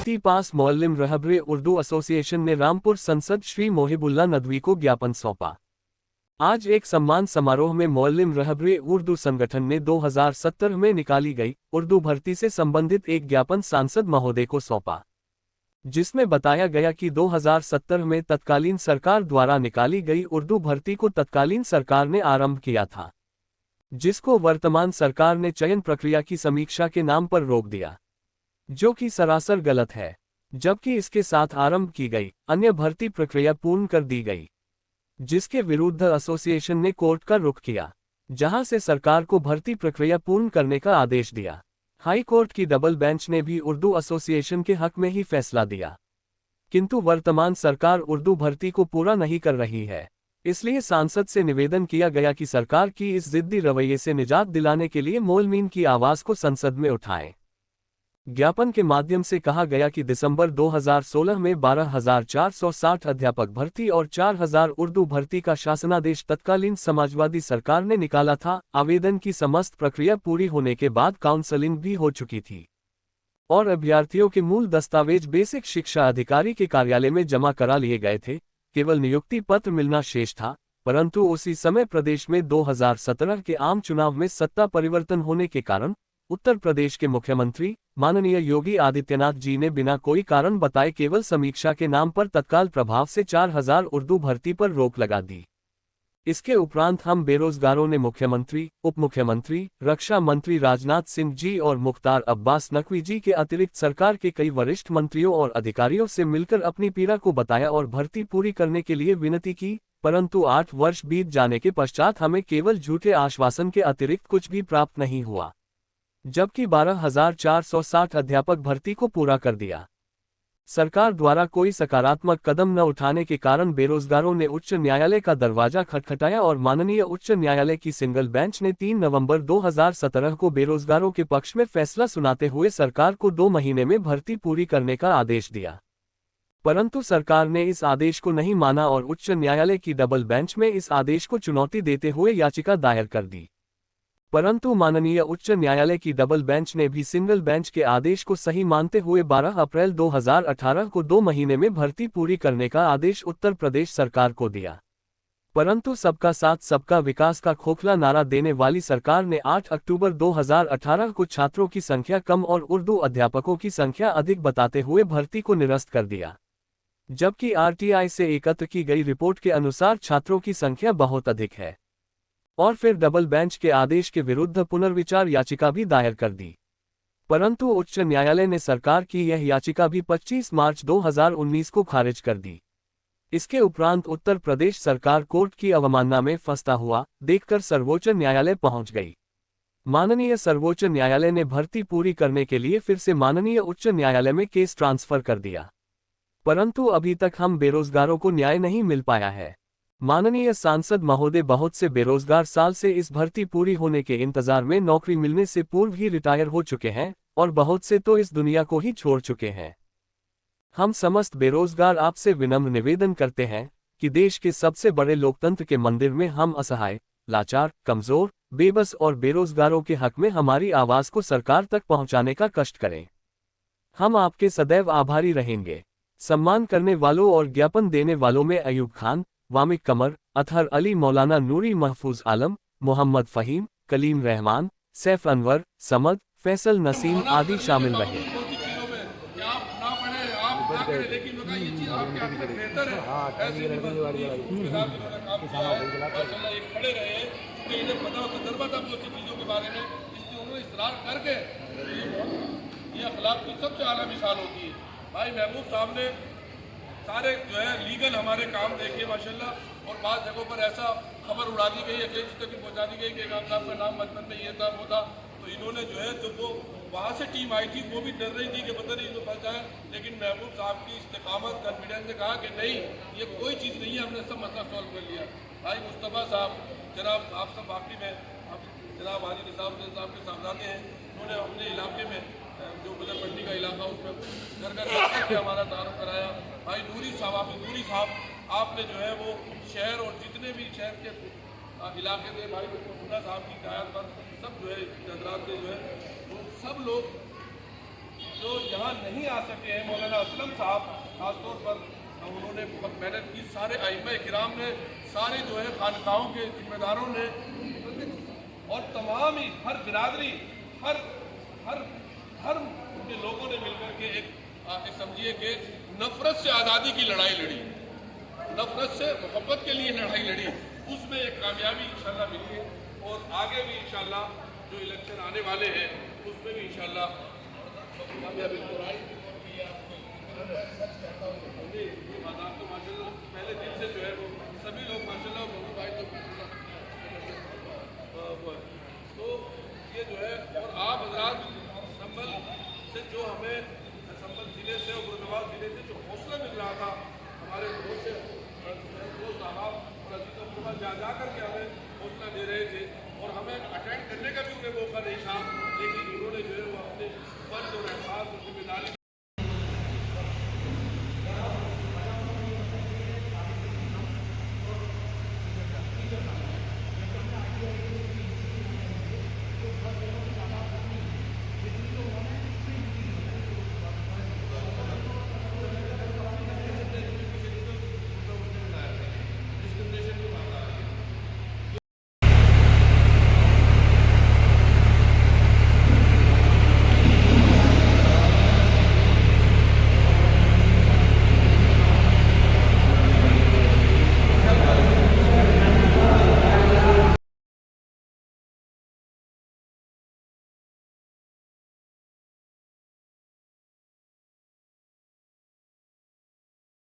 भर्ती पास मौल्लिम रहबरे उर्दू एसोसिएशन ने रामपुर सांसद श्री मोहिबुल्लाह नदवी को ज्ञापन सौंपा। आज एक सम्मान समारोह में मौल्लिम रहबरे उर्दू संगठन ने 2017 में निकाली गई उर्दू भर्ती से संबंधित एक ज्ञापन सांसद महोदय को सौंपा, जिसमें बताया गया कि 2017 में तत्कालीन सरकार द्वारा निकाली गई उर्दू भर्ती को तत्कालीन सरकार ने आरंभ किया था, जिसको वर्तमान सरकार ने चयन प्रक्रिया की समीक्षा के नाम पर रोक दिया, जो कि सरासर गलत है। जबकि इसके साथ आरंभ की गई अन्य भर्ती प्रक्रिया पूर्ण कर दी गई, जिसके विरुद्ध एसोसिएशन ने कोर्ट का रुख किया, जहां से सरकार को भर्ती प्रक्रिया पूर्ण करने का आदेश दिया। हाई कोर्ट की डबल बेंच ने भी उर्दू एसोसिएशन के हक में ही फैसला दिया, किंतु वर्तमान सरकार उर्दू भर्ती को पूरा नहीं कर रही है। इसलिए सांसद से निवेदन किया गया कि सरकार की इस जिद्दी रवैये से निजात दिलाने के लिए मोलमीन की आवाज को संसद में उठाएं। ज्ञापन के माध्यम से कहा गया कि दिसंबर 2016 में 12,460 अध्यापक भर्ती और 4,000 उर्दू भर्ती का शासनादेश तत्कालीन समाजवादी सरकार ने निकाला था। आवेदन की समस्त प्रक्रिया पूरी होने के बाद काउंसलिंग भी हो चुकी थी और अभ्यर्थियों के मूल दस्तावेज बेसिक शिक्षा अधिकारी के कार्यालय में जमा करा लिए गए थे। केवल नियुक्ति पत्र मिलना शेष था, परंतु उसी समय प्रदेश में 2017 के आम चुनाव में सत्ता परिवर्तन होने के कारण उत्तर प्रदेश के मुख्यमंत्री माननीय योगी आदित्यनाथ जी ने बिना कोई कारण बताए केवल समीक्षा के नाम पर तत्काल प्रभाव से 4,000 उर्दू भर्ती पर रोक लगा दी। इसके उपरांत हम बेरोजगारों ने मुख्यमंत्री, उप मुख्यमंत्री, रक्षा मंत्री राजनाथ सिंह जी और मुख्तार अब्बास नकवी जी के अतिरिक्त सरकार के कई वरिष्ठ मंत्रियों और अधिकारियों से मिलकर अपनी पीड़ा को बताया और भर्ती पूरी करने के लिए विनती की, परंतु 8 वर्ष बीत जाने के पश्चात हमें केवल झूठे आश्वासन के अतिरिक्त कुछ भी प्राप्त नहीं हुआ, जबकि 12,460 अध्यापक भर्ती को पूरा कर दिया। सरकार द्वारा कोई सकारात्मक कदम न उठाने के कारण बेरोजगारों ने उच्च न्यायालय का दरवाजा खटखटाया और माननीय उच्च न्यायालय की सिंगल बेंच ने 3 नवंबर 2017 को बेरोजगारों के पक्ष में फैसला सुनाते हुए सरकार को 2 महीने में भर्ती पूरी करने का आदेश दिया, परंतु सरकार ने इस आदेश को नहीं माना और उच्च न्यायालय की डबल बेंच में इस आदेश को चुनौती देते हुए याचिका दायर कर दी, परंतु माननीय उच्च न्यायालय की डबल बेंच ने भी सिंगल बेंच के आदेश को सही मानते हुए 12 अप्रैल 2018 को 2 महीने में भर्ती पूरी करने का आदेश उत्तर प्रदेश सरकार को दिया। परंतु सबका साथ सबका विकास का खोखला नारा देने वाली सरकार ने 8 अक्टूबर 2018 को छात्रों की संख्या कम और उर्दू अध्यापकों की संख्या अधिक बताते हुए भर्ती को निरस्त कर दिया, जबकि आरटीआई से एकत्र की गई रिपोर्ट के अनुसार छात्रों की संख्या बहुत अधिक है। और फिर डबल बेंच के आदेश के विरुद्ध पुनर्विचार याचिका भी दायर कर दी, परंतु उच्च न्यायालय ने सरकार की यह याचिका भी 25 मार्च 2019 को खारिज कर दी। इसके उपरांत उत्तर प्रदेश सरकार कोर्ट की अवमानना में फंसता हुआ देखकर सर्वोच्च न्यायालय पहुंच गई। माननीय सर्वोच्च न्यायालय ने भर्ती पूरी करने के लिए फिर से माननीय उच्च न्यायालय में केस ट्रांसफर कर दिया, परंतु अभी तक हम बेरोजगारों को न्याय नहीं मिल पाया है। माननीय सांसद महोदय बहुत से बेरोजगार साल से इस भर्ती पूरी होने के इंतजार में नौकरी मिलने से पूर्व ही रिटायर हो चुके हैं और बहुत से तो इस दुनिया को ही छोड़ चुके हैं। हम समस्त बेरोजगार आपसे विनम्र निवेदन करते हैं कि देश के सबसे बड़े लोकतंत्र के मंदिर में हम असहाय, लाचार, कमजोर, बेबस और बेरोजगारों के हक में हमारी आवाज को सरकार तक पहुंचाने का कष्ट करें। हम आपके सदैव आभारी रहेंगे। सम्मान करने वालों और ज्ञापन देने वालों में अयूब खान, वामिक कमर, अतहर अली, मौलाना नूरी, महफूज आलम, मोहम्मद फहीम, कलीम रहमान, सैफ अनवर, समद, फैसल नसीम आदि शामिल रहे। भाई महबूब साहब ने सारे जो है लीगल हमारे काम देखे माशाल्लाह, और बाद जगहों पर ऐसा खबर उड़ा दी गई, अखिलेश तक भी पहुंचा दी गई कि इमाम साहब का नाम बचपन में ये था वो था, तो इन्होंने जो है जब वो वहाँ से टीम आई थी वो भी डर रही थी कि पता नहीं तो फंस जाए, लेकिन महबूब साहब की इस्तेकामत, कॉन्फिडेंस ने कहा कि नहीं ये कोई चीज़ नहीं है, हमने सब मसला सॉल्व कर लिया। भाई मुस्तफ़ा साहब, जनाब आप सब वाकई में अब जनाब हाजी निसाब साहब के साहबजादे हैं, उन्होंने अपने इलाके में जो बदर मंडी का इलाका उसमें घर घर जाकर हमारा तारुफ कराया। भाई नूरी साहब आपने जो है वो शहर और जितने भी शहर के इलाके थे, भाई मुन्ना साहब की हिदायत पर सब जो है हजरात के जो है वो सब लोग जो यहाँ यहाँ नहीं आ सके हैं, मौलाना असलम साहब खासतौर पर उन्होंने बहुत मेहनत की, सारे आइम्मा किराम ने, सारे जो है खानकाहों के जिम्मेदारों ने और तमाम ही हर बिरादरी हर हर धर्म के लोगों ने मिलकर के एक समझिए कि नफरत से आज़ादी की लड़ाई लड़ी, नफरत से मोहब्बत के लिए लड़ाई लड़ी, उसमें एक कामयाबी इंशाल्लाह मिली है। और आगे भी इंशाल्लाह जो इलेक्शन आने वाले हैं उसमें भी इंशाल्लाह कामयाबी आपको माशाल्लाह पहले दिन से जो है वो सभी लोग माशाल्लाह बबू भाई तो ये जो है। और आप हजरात संभल से जो हमें संभल जिले से और मुरादाबाद जिले से जो हौसला मिल रहा था हमारे दोस्त साहब और अजीत जा करके हमें हौसला दे रहे थे और हमें अटेंड करने का भी उन्हें मौका नहीं था, लेकिन उन्होंने जो है वो अपने फर्ज और एहसास और जिम्मेदारी